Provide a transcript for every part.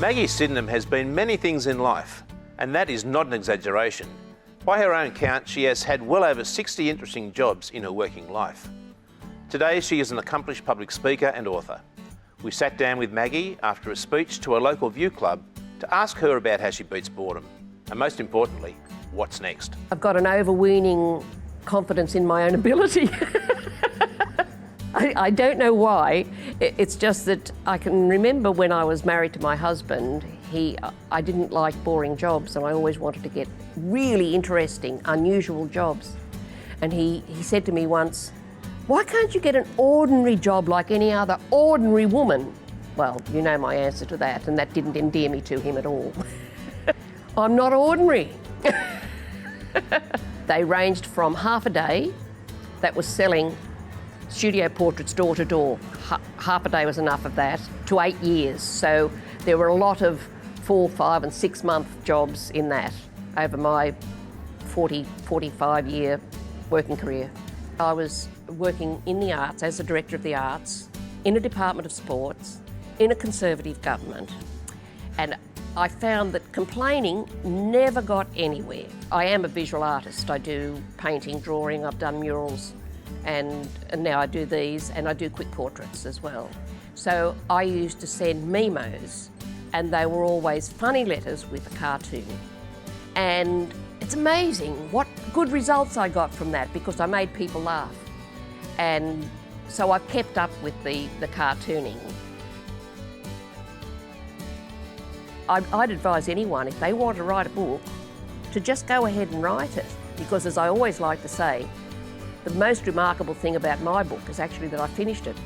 Maggie Sydenham has been many things in life, and that is not an exaggeration. By her own count, she has had well over 60 interesting jobs in her working life. Today, she is an accomplished public speaker and author. We sat down with Maggie after a speech to a local view club to ask her about how she beats boredom, and most importantly, what's next. I've got an overweening confidence in my own ability. I don't know why. It's just that I can remember when I was married to my husband, I didn't like boring jobs, and I always wanted to get really interesting, unusual jobs. And he said to me once, "Why can't you get an ordinary job like any other ordinary woman?" Well, you know my answer to that, and that didn't endear me to him at all. I'm not ordinary. They ranged from half a day, that was selling studio portraits door to door. Half a day was enough of that, to 8 years. So there were a lot of 4, 5 and 6 month jobs in that over my 45-year working career. I was working in the arts as a director of the arts, in a department of sports, in a Conservative government, and I found that complaining never got anywhere. I am a visual artist. I do painting, drawing, I've done murals, and now I do these, and I do quick portraits as well. So I used to send memos, and they were always funny letters with a cartoon. And it's amazing what good results I got from that, because I made people laugh. And so I've kept up with the cartooning. I'd advise anyone, if they want to write a book, to just go ahead and write it. Because as I always like to say, the most remarkable thing about my book is actually that I finished it.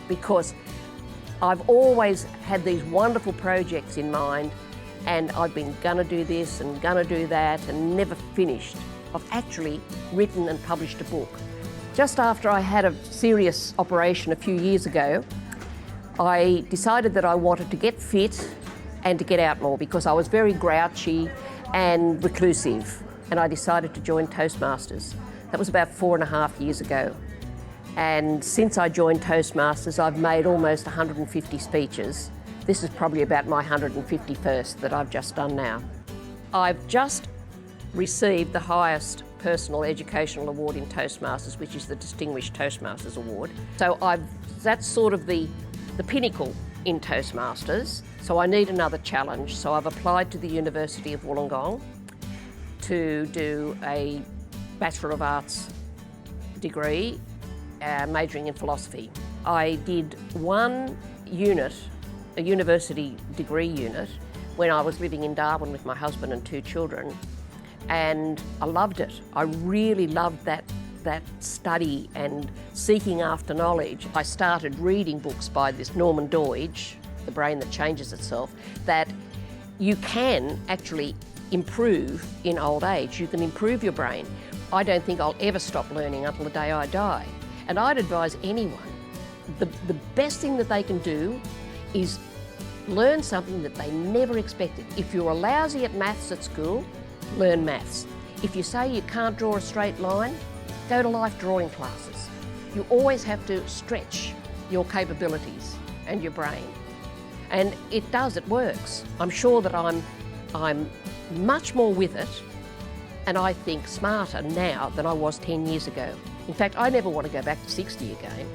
Because I've always had these wonderful projects in mind, and I've been gonna do this and gonna do that and never finished. I've actually written and published a book. Just after I had a serious operation a few years ago, I decided that I wanted to get fit and to get out more, because I was very grouchy and reclusive, and I decided to join Toastmasters. That was about 4.5 years ago. And since I joined Toastmasters, I've made almost 150 speeches. This is probably about my 151st that I've just done now. I've just received the highest personal educational award in Toastmasters, which is the Distinguished Toastmasters Award. So that's sort of the pinnacle in Toastmasters. So I need another challenge. So I've applied to the University of Wollongong to do a Bachelor of Arts degree, majoring in philosophy. I did one unit, a university degree unit, when I was living in Darwin with my husband and 2 children, and I loved it. I really loved that study and seeking after knowledge. I started reading books by this Norman Doidge, The Brain That Changes Itself, that you can actually improve in old age. You can improve your brain. I don't think I'll ever stop learning until the day I die. And I'd advise anyone, the best thing that they can do is learn something that they never expected. If you're lousy at maths at school, learn maths. If you say you can't draw a straight line, go to life drawing classes. You always have to stretch your capabilities and your brain. And it works. I'm sure that I'm much more with it, and I think smarter now than I was 10 years ago. In fact, I never want to go back to 60 again.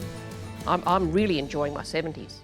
I'm really enjoying my 70s.